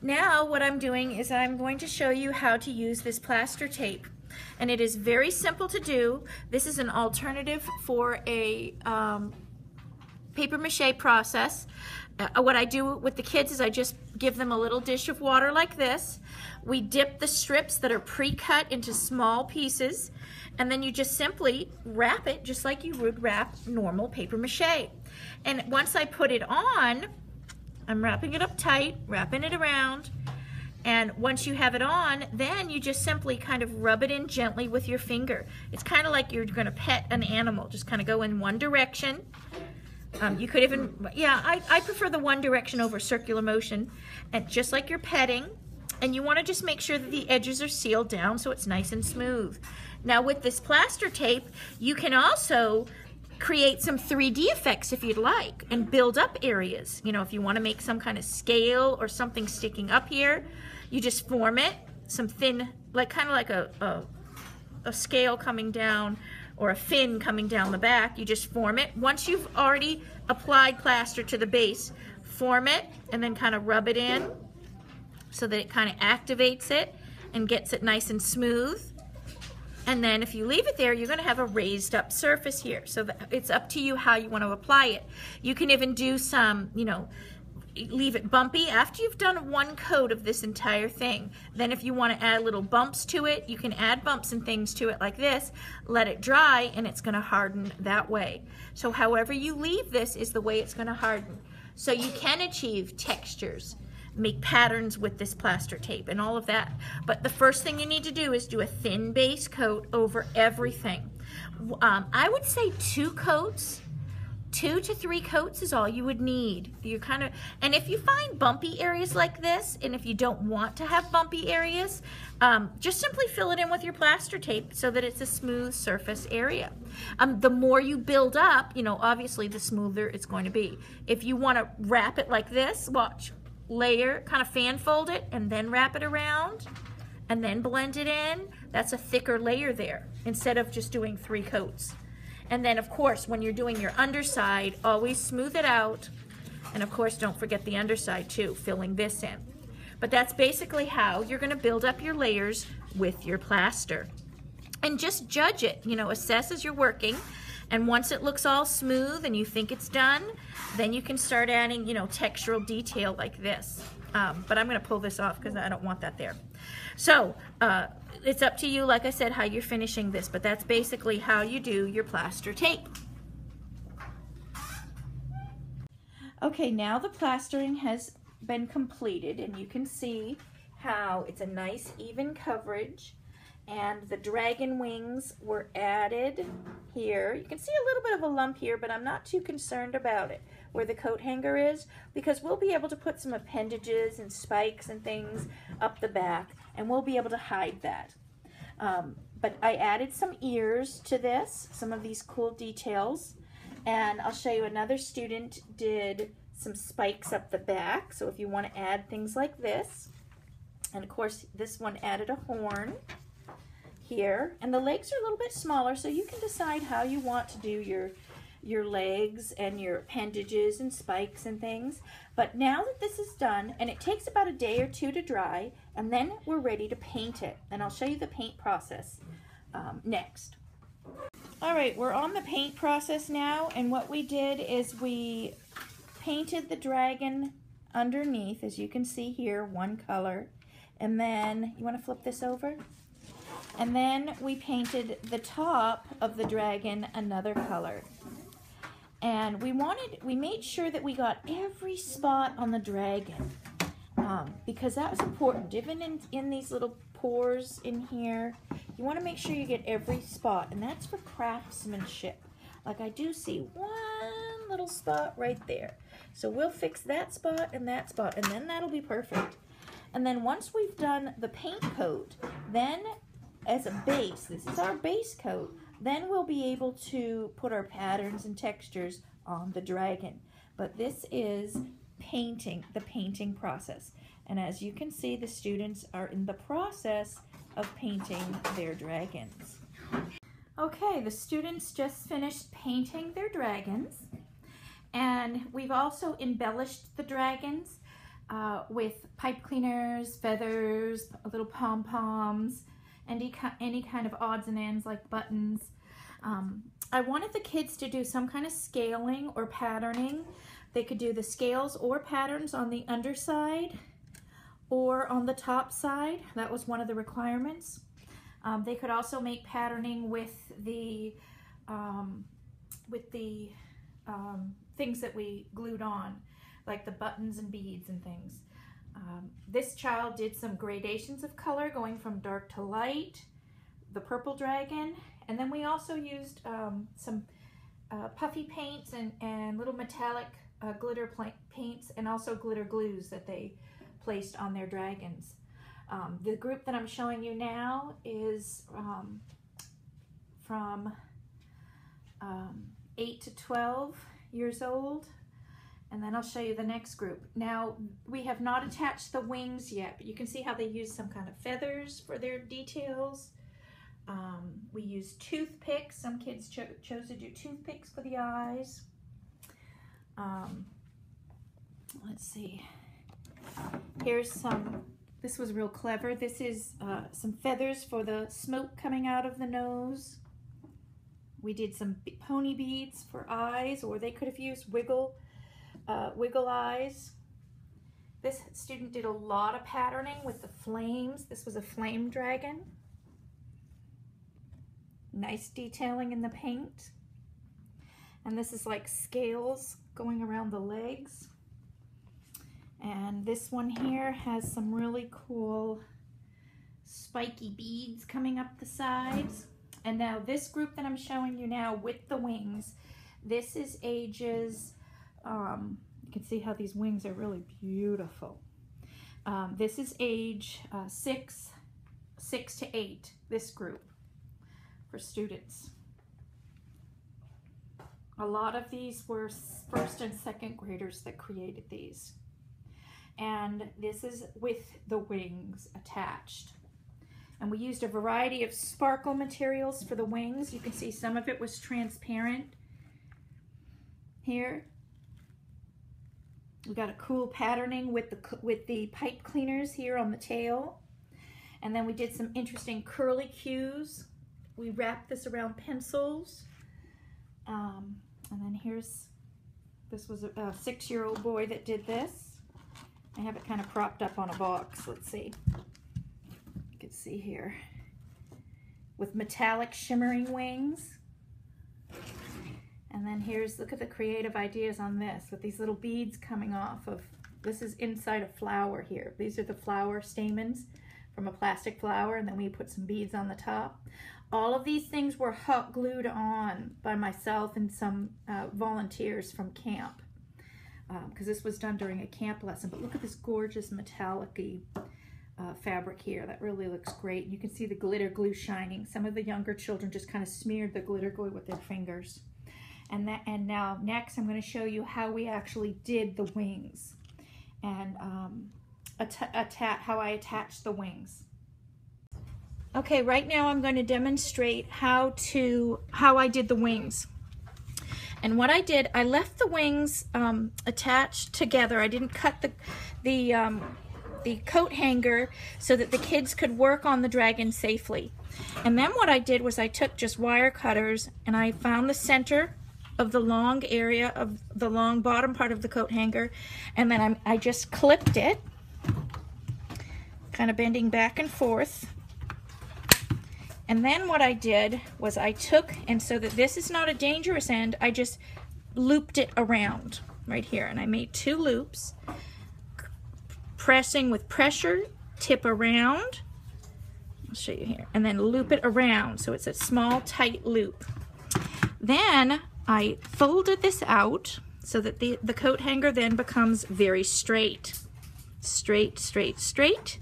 Now what I'm doing is I'm going to show you how to use this plaster tape. And it is very simple to do. This is an alternative for a paper mache process. What I do with the kids is I just give them a little dish of water like this. We dip the strips that are pre-cut into small pieces, and then you just simply wrap it just like you would wrap normal paper mache. And once I put it on, I'm wrapping it up tight, wrapping it around, and once you have it on, then you just simply kind of rub it in gently with your finger. It's kind of like you're going to pet an animal. Just kind of go in one direction. You could even, I prefer the one direction over circular motion, and just like you're petting. And you want to just make sure that the edges are sealed down so it's nice and smooth. Now with this plaster tape, you can also create some 3D effects if you'd like and build up areas. You know, if you want to make some kind of scale or something sticking up here, you just form it, some thin, like kind of like a scale coming down or a fin coming down the back. You just form it. Once you've already applied plaster to the base, form it and then kind of rub it in so that it kind of activates it and gets it nice and smooth. And then if you leave it there, you're going to have a raised up surface here. So it's up to you how you want to apply it. You can even do some, leave it bumpy after you've done one coat of this entire thing. Then if you want to add little bumps to it, you can add bumps and things to it like this. Let it dry and it's going to harden that way. So however you leave this is the way it's going to harden. So you can achieve textures, make patterns with this plaster tape and all of that. But the first thing you need to do is do a thin base coat over everything. I would say 2 coats. 2 to 3 coats is all you would need. And if you find bumpy areas like this, and if you don't want to have bumpy areas, just simply fill it in with your plaster tape so that it's a smooth surface area. The more you build up, obviously the smoother it's going to be. If you want to wrap it like this, watch. Layer, kind of fan fold it, and then wrap it around, and then blend it in. That's a thicker layer there, instead of just doing 3 coats. And then, of course, when you're doing your underside, always smooth it out. And, of course, don't forget the underside, too, filling this in. But that's basically how you're going to build up your layers with your plaster. And just judge it, assess as you're working. And once it looks all smooth and you think it's done, then you can start adding, textural detail like this. But I'm going to pull this off because I don't want that there. So it's up to you, like I said, how you're finishing this. But that's basically how you do your plaster tape. Okay, now the plastering has been completed, and you can see how it's a nice even coverage. And the dragon wings were added here. You can see a little bit of a lump here, but I'm not too concerned about it where the coat hanger is, because we'll be able to put some appendages and spikes and things up the back, and we'll be able to hide that. But I added some ears to this, some of these cool details, and I'll show you another student did some spikes up the back, so if you want to add things like this. And of course this one added a horn here, and the legs are a little bit smaller, so you can decide how you want to do your legs and your appendages and spikes and things. But now that this is done, and it takes about a day or 2 to dry, and then we're ready to paint it, and I'll show you the paint process next. All right, we're on the paint process now, and what we did is we painted the dragon underneath, as you can see here, one color, and then you want to flip this over? And then we painted the top of the dragon another color. And we made sure that we got every spot on the dragon, because that was important. Even in these little pores in here, you want to make sure you get every spot, and that's for craftsmanship. Like I do see one little spot right there. So we'll fix that spot, and then that'll be perfect. And then once we've done the paint coat, then as a base, this is our base coat, then we'll be able to put our patterns and textures on the dragon. But this is painting, the painting process. And as you can see, the students are in the process of painting their dragons. Okay, the students just finished painting their dragons, and we've also embellished the dragons. with pipe cleaners, feathers, little pom-poms, any kind of odds and ends like buttons. I wanted the kids to do some kind of scaling or patterning. They could do the scales or patterns on the underside or on the top side. That was one of the requirements. They could also make patterning with the things that we glued on, like the buttons and beads and things. This child did some gradations of color going from dark to light, the purple dragon, and then we also used some puffy paints and little metallic glitter paints and also glitter glues that they placed on their dragons. The group that I'm showing you now is from 8 to 12 years old, and then I'll show you the next group. Now, we have not attached the wings yet, but you can see how they use some kind of feathers for their details. We used toothpicks. Some kids chose to do toothpicks for the eyes. Let's see. Here's some, this was real clever. This is some feathers for the smoke coming out of the nose. We did some pony beads for eyes, or they could have used wiggle eyes. This student did a lot of patterning with the flames. This was a flame dragon. Nice detailing in the paint. And this is like scales going around the legs. And this one here has some really cool spiky beads coming up the sides. And now this group that I'm showing you now with the wings, this is ages, you can see how these wings are really beautiful. This is age 6 to 8, this group for students. A lot of these were first and second graders that created these. And this is with the wings attached. And we used a variety of sparkle materials for the wings. You can see some of it was transparent here. We got a cool patterning with the pipe cleaners here on the tail. And then we did some interesting curly cues. We wrapped this around pencils. And then this was a 6-year-old boy that did this. I have it kind of propped up on a box. Let's see. You can see here. With metallic shimmering wings. And then look at the creative ideas on this with these little beads coming off of, this is inside a flower here. These are the flower stamens from a plastic flower, and then we put some beads on the top. All of these things were hot glued on by myself and some volunteers from camp, because this was done during a camp lesson. But look at this gorgeous metallic-y fabric here. That really looks great. You can see the glitter glue shining. Some of the younger children just kind of smeared the glitter glue with their fingers. And now next I'm going to show you how we actually did the wings and how I attached the wings. Okay, right now I'm going to demonstrate how I did the wings. And what I did, I left the wings attached together. I didn't cut the coat hanger so that the kids could work on the dragon safely. And then what I did was I took just wire cutters and I found the center of the long area of the long bottom part of the coat hanger, and then I just clipped it, kind of bending back and forth. And then what I did was I took, and so that this is not a dangerous end, I just looped it around right here, and I made 2 loops, pressing with pressure, tip around, I'll show you here, and then loop it around so it's a small tight loop. Then I folded this out so that the coat hanger then becomes very straight. Straight, straight, straight.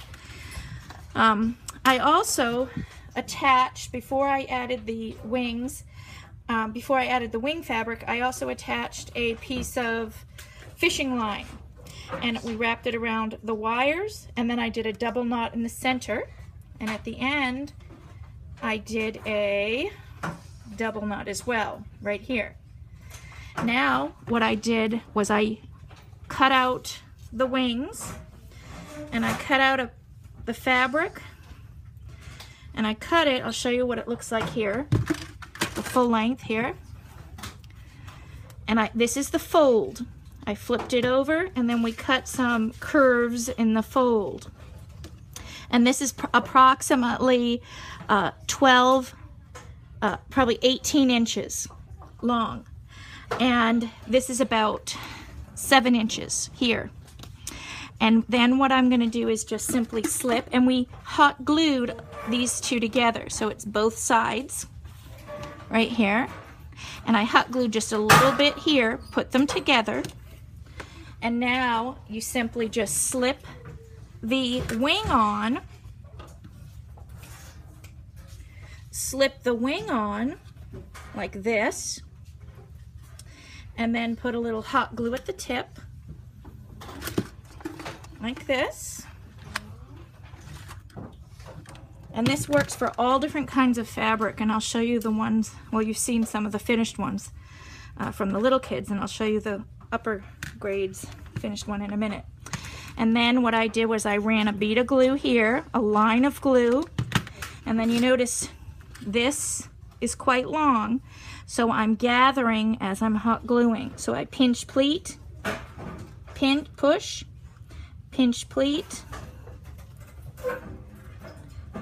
I also attached, before I added the wings, before I added the wing fabric, I also attached a piece of fishing line. And we wrapped it around the wires, and then I did a double knot in the center. And at the end, I did a double knot as well, right here. Now, what I did was I cut out the wings, and I cut out the fabric, and I cut it. I'll show you what it looks like here, the full length here. And this is the fold. I flipped it over, and then we cut some curves in the fold. And this is approximately 12, probably 18 inches long. And this is about 7 inches here. And then what I'm gonna do is just simply slip, and we hot glued these two together. So it's both sides right here. And I hot glued just a little bit here, put them together. And now you simply just slip the wing on, like this, and then put a little hot glue at the tip, like this. And this works for all different kinds of fabric, and I'll show you the ones, well, you've seen some of the finished ones from the little kids, and I'll show you the upper grades finished one in a minute. And then what I did was I ran a bead of glue here, a line of glue, and then you notice this is quite long, so I'm gathering as I'm hot gluing. So I pinch pleat, push, pinch pleat,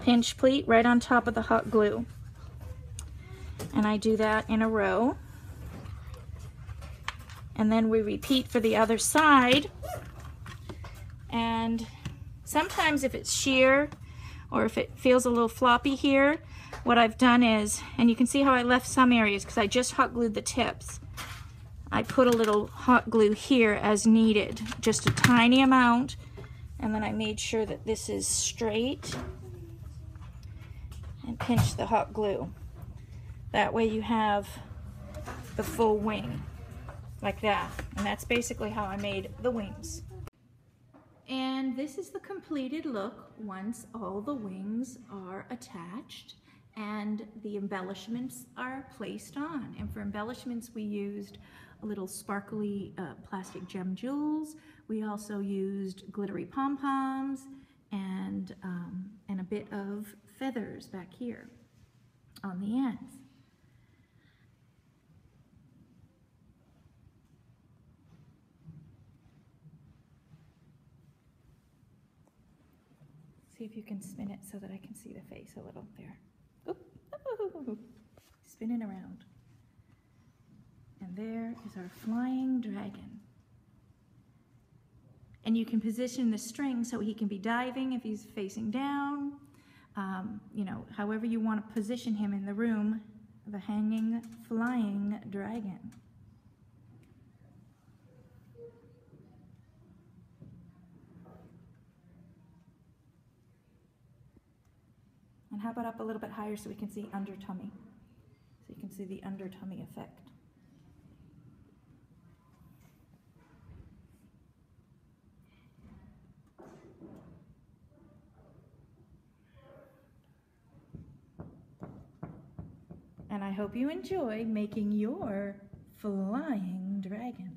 pinch pleat right on top of the hot glue. And I do that in a row. And then we repeat for the other side. And sometimes if it's sheer or if it feels a little floppy here, what I've done is, and you can see how I left some areas because I just hot glued the tips. I put a little hot glue here as needed, just a tiny amount, and then I made sure that this is straight and pinch the hot glue. That way you have the full wing, like that. And that's basically how I made the wings. And this is the completed look once all the wings are attached and the embellishments are placed on. And for embellishments we used a little sparkly plastic gem jewels. We also used glittery pom-poms and a bit of feathers back here on the ends. See if you can spin it so that I can see the face a little there. Oop. Ooh. Spinning around. And there is our flying dragon. And you can position the string so he can be diving if he's facing down. You know, however you want to position him in the room, the hanging flying dragon. And how about up a little bit higher so we can see under tummy? So you can see the under tummy effect. And I hope you enjoy making your flying dragon.